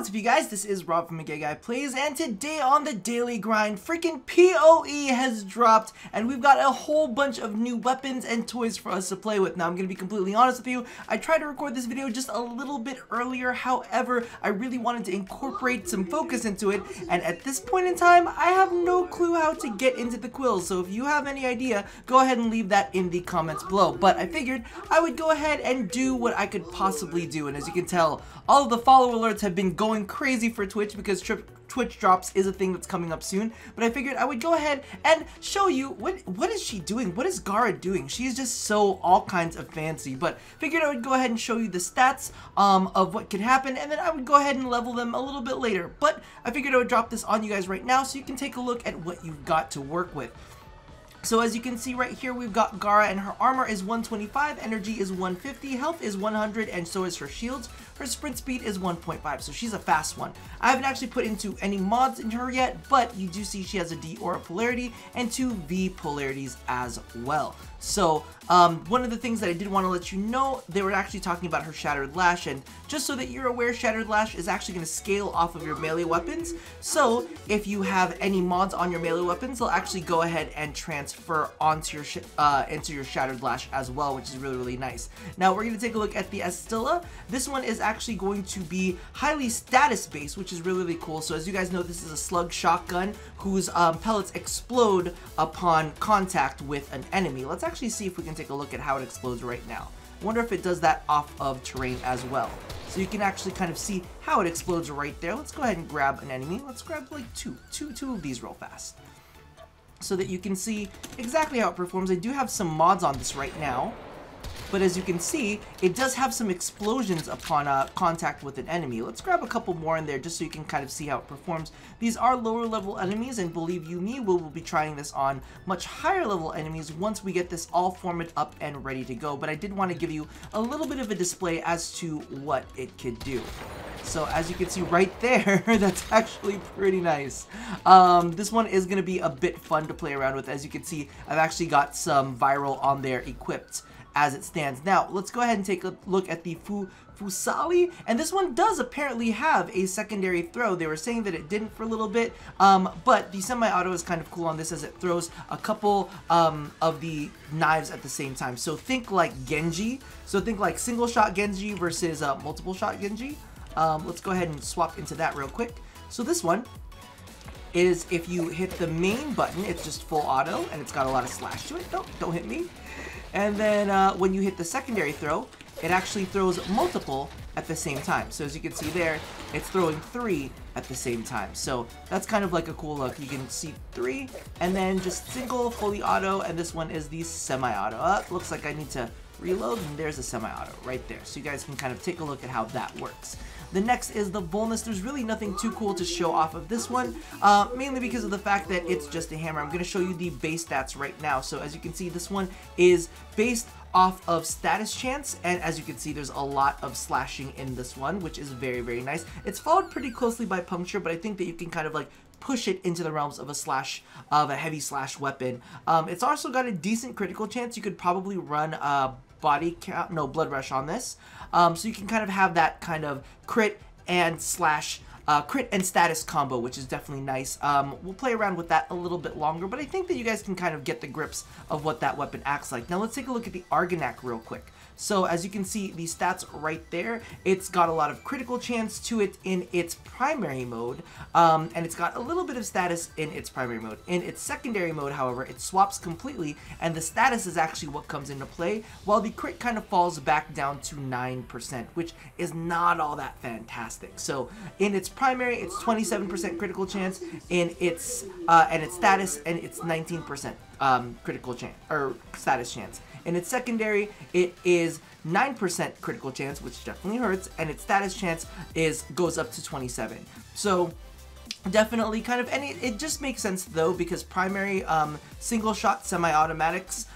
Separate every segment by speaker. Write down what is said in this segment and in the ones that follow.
Speaker 1: what's up you guys, this is Rob from Gay Guy Plays, and today on the Daily Grind, freaking PoE has dropped, and we've got a whole bunch of new weapons and toys for us to play with. Now, I'm going to be completely honest with you, I tried to record this video just a little bit earlier, however, I really wanted to incorporate some focus into it, and at this point in time, I have no clue how to get into the quills, so if you have any idea, go ahead and leave that in the comments below. But I figured I would go ahead and do what I could possibly do, and as you can tell, all of the follower alerts have been going crazy for Twitch because Twitch drops is a thing that's coming up soon, but I figured I would go ahead and show you what is she doing? What is Gara doing? She's just so all kinds of fancy, but figured I would go ahead and show you the stats of what could happen, and then I would go ahead and level them a little bit later. But I figured I would drop this on you guys right now so you can take a look at what you've got to work with. So as you can see right here, we've got Gara, and her armor is 125, energy is 150, health is 100, and so is her shields. Her sprint speed is 1.5, so she's a fast one. I haven't actually put into any mods in her yet, but you do see she has a D aura polarity and 2 V polarities as well. So one of the things that I did want to let you know, they were actually talking about her Shattered Lash, and just so that you're aware, Shattered Lash is actually going to scale off of your melee weapons. So if you have any mods on your melee weapons, they'll actually go ahead and transfer onto your into your Shattered Lash as well, which is really, really nice. Now we're going to take a look at the Estilla. This one is actually going to be highly status based, which is really, really cool. So as you guys know, this is a slug shotgun whose pellets explode upon contact with an enemy. Let's actually see if we can take a look at how it explodes right now. I wonder if it does that off of terrain as well. So you can actually kind of see how it explodes right there. Let's go ahead and grab an enemy. Let's grab like two of these real fast, so that you can see exactly how it performs. I do have some mods on this right now, but as you can see, it does have some explosions upon contact with an enemy. Let's grab a couple more in there just so you can kind of see how it performs. These are lower level enemies, and believe you me, we will be trying this on much higher level enemies once we get this all formed up and ready to go. But I did want to give you a little bit of a display as to what it could do. So as you can see right there, that's actually pretty nice. This one is going to be a bit fun to play around with. As you can see, I've actually got some viral on there equipped as it stands. Now, let's go ahead and take a look at the Fusali, and this one does apparently have a secondary throw. They were saying that it didn't for a little bit, but the semi-auto is kind of cool on this as it throws a couple of the knives at the same time. So think like Genji. So think like single shot Genji versus multiple shot Genji. Let's go ahead and swap into that real quick. So this one is, if you hit the main button, it's just full auto, and it's got a lot of slash to it. No, don't hit me. And then when you hit the secondary throw, it actually throws multiple at the same time. So as you can see there, it's throwing 3 at the same time. So that's kind of like a cool look. You can see 3, and then just single, fully auto, and this one is the semi-auto. Looks like I need to reload, and there's a semi-auto right there. So you guys can kind of take a look at how that works. The next is the Volnus. There's really nothing too cool to show off of this one, mainly because of the fact that it's just a hammer. I'm going to show you the base stats right now. So as you can see, this one is based off of status chance, and as you can see, there's a lot of slashing in this one, which is very, very nice. It's followed pretty closely by puncture, but I think that you can kind of like push it into the realms of a heavy slash weapon. It's also got a decent critical chance. You could probably run blood rush on this, so you can kind of have that kind of crit and status combo, which is definitely nice. We'll play around with that a little bit longer, but I think that you guys can kind of get the grips of what that weapon acts like. Now let's take a look at the Argonac real quick. So as you can see, the stats right there, it's got a lot of critical chance to it in its primary mode, and it's got a little bit of status in its primary mode. In its secondary mode, however, it swaps completely, and the status is actually what comes into play, while the crit kind of falls back down to 9%, which is not all that fantastic. So in its primary, it's 27% critical chance, in its status, and it's 19% critical chance, or status chance. In its secondary, it is 9% critical chance, which definitely hurts, and its status chance goes up to 27. So definitely kind of, and it just makes sense though, because primary single shot semi-automatics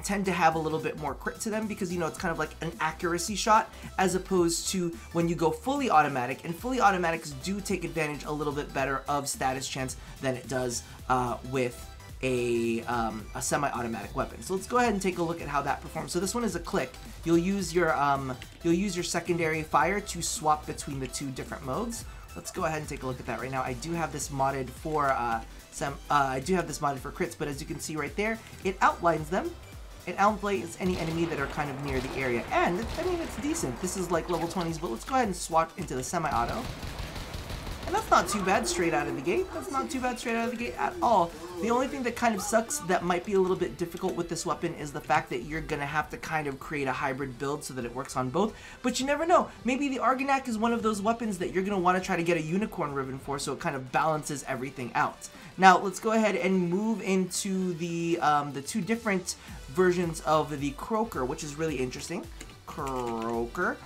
Speaker 1: tend to have a little bit more crit to them, because, you know, it's kind of like an accuracy shot, as opposed to when you go fully automatic, and fully automatics do take advantage a little bit better of status chance than it does with a semi-automatic weapon. So let's go ahead and take a look at how that performs. So this one is a click. You'll use your secondary fire to swap between the two different modes. let's go ahead and take a look at that right now. I do have this modded for crits, but as you can see right there, it outlines them. It outlines any enemy that are kind of near the area, and I mean, it's decent. This is like level 20s, but let's go ahead and swap into the semi-auto. And that's not too bad straight out of the gate. That's not too bad straight out of the gate at all. The only thing that kind of sucks that might be a little bit difficult with this weapon is the fact that you're going to have to kind of create a hybrid build so that it works on both. But you never know. Maybe the Argonac is one of those weapons that you're going to want to try to get a unicorn ribbon for, so it kind of balances everything out. Now, let's go ahead and move into the two different versions of the Croaker, which is really interesting. Croaker.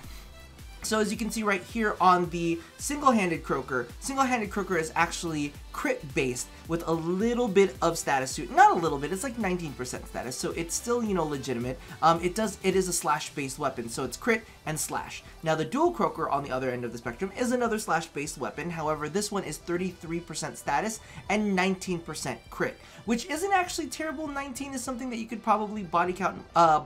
Speaker 1: So as you can see right here on the single-handed Croaker is actually crit based with a little bit of status suit. Not a little bit, it's like 19% status, so it's still, you know, legitimate. It is a slash based weapon, so it's crit and slash. Now the Duel Croaker on the other end of the spectrum is another slash based weapon. However, this one is 33% status and 19% crit, which isn't actually terrible. 19 is something that you could probably body count,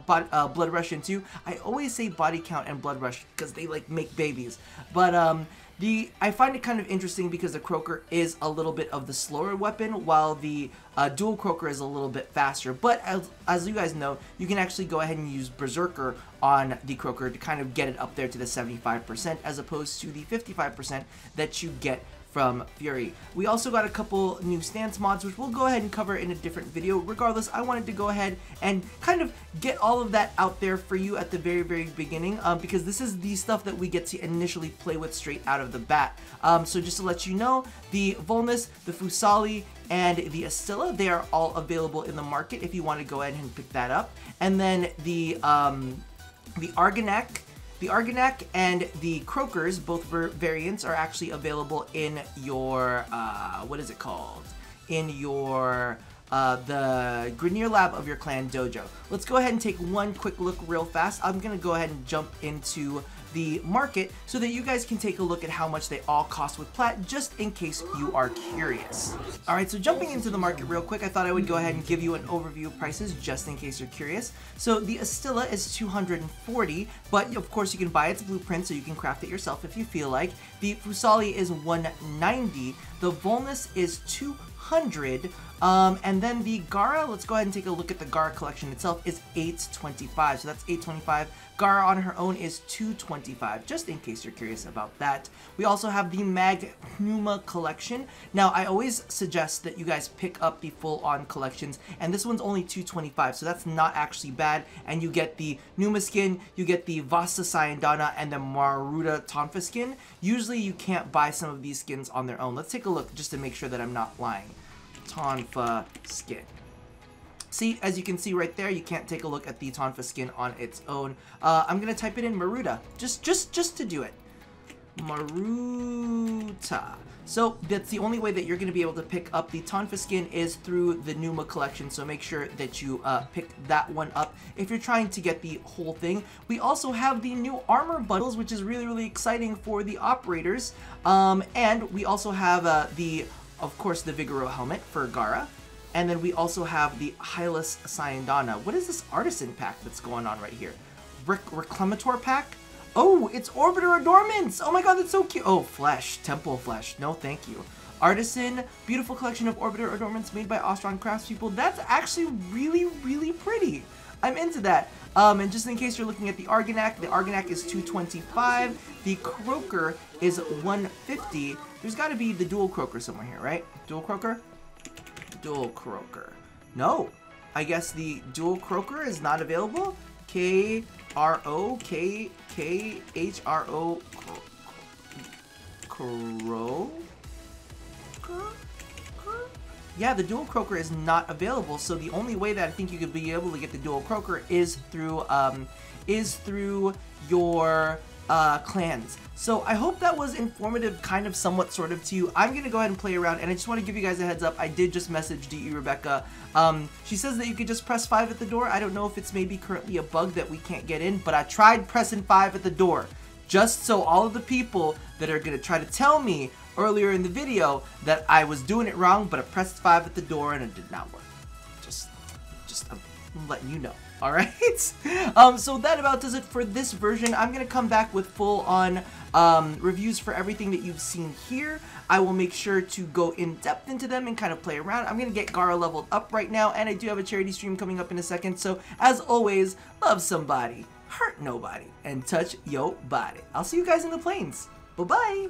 Speaker 1: blood rush into. I always say body count and blood rush because they like make babies, but I find it kind of interesting because the Croaker is a little bit of the slower weapon, while the Duel Croaker is a little bit faster. But as you guys know, you can actually go ahead and use Berserker on the Croaker to kind of get it up there to the 75% as opposed to the 55% that you get from Fury. We also got a couple new stance mods, which we'll go ahead and cover in a different video. Regardless, I wanted to go ahead and kind of get all of that out there for you at the very, very beginning, because this is the stuff that we get to initially play with straight out of the bat. So just to let you know, the Volnus, the Fusali, and the Astilla, they are all available in the market if you want to go ahead and pick that up. And then the Argonac, and the Croakers, both variants, are actually available in your, what is it called? In your, the Grineer lab of your clan dojo. Let's go ahead and take one quick look real fast. I'm going to go ahead and jump into the market so that you guys can take a look at how much they all cost with plat, just in case you are curious. Alright, so jumping into the market real quick, I thought I would go ahead and give you an overview of prices just in case you're curious. So the Astilla is 240, but of course you can buy its blueprint so you can craft it yourself if you feel like. The Fusali is 190, the Volnus is 200, and then the Gara, let's go ahead and take a look at the Gara collection itself, is 825. So that's 825. Gara on her own is 225, just in case you're curious about that. We also have the Numa Collection. Now, I always suggest that you guys pick up the full-on collections, and this one's only 225, so that's not actually bad. And you get the Numa skin, you get the Vasta Sayandana, and the Maruta Tonfa skin. Usually, you can't buy some of these skins on their own. Let's take a look just to make sure that I'm not lying. Tonfa skin. See, as you can see right there, you can't take a look at the Tonfa skin on its own. I'm gonna type it in Maruta, just to do it. Maruta. So that's the only way that you're gonna be able to pick up the Tonfa skin is through the Numa collection. So make sure that you pick that one up if you're trying to get the whole thing. We also have the new armor bundles, which is really, really exciting for the operators. And we also have of course, the Vigoro helmet for Gara. And then we also have the Hylas Sayandana. What is this artisan pack that's going on right here? Reclamator pack? Oh, it's Orbiter Adornments! Oh my god, that's so cute! Oh, flesh. Temple flesh. No, thank you. Artisan, beautiful collection of Orbiter Adornments made by Ostron craftspeople. That's actually really, really pretty. I'm into that. And just in case you're looking at the Argonac is 225. The Croaker is 150. There's got to be the Duel Croaker somewhere here, right? Duel Croaker? Duel Croaker. No. I guess the Duel Croaker is not available. K-R-O-K-H-R-O. Croaker? Yeah, the Duel Croaker is not available, so the only way that I think you could be able to get the Duel Croaker is through your clans. So I hope that was informative, kind of, somewhat, sort of, to you. I'm gonna go ahead and play around, and I just want to give you guys a heads up. I did just message DE Rebecca. She says that you could just press 5 at the door. I don't know if it's maybe currently a bug that we can't get in, but I tried pressing 5 at the door, just so all of the people that are gonna try to tell me earlier in the video that I was doing it wrong, but I pressed 5 at the door and it did not work. Just I'm letting you know. Alright, so that about does it for this version. I'm going to come back with full-on reviews for everything that you've seen here. I will make sure to go in depth into them and kind of play around. I'm going to get Gara leveled up right now, and I do have a charity stream coming up in a second. So, as always, love somebody, hurt nobody, and touch yo body. I'll see you guys in the plains. Bye-bye!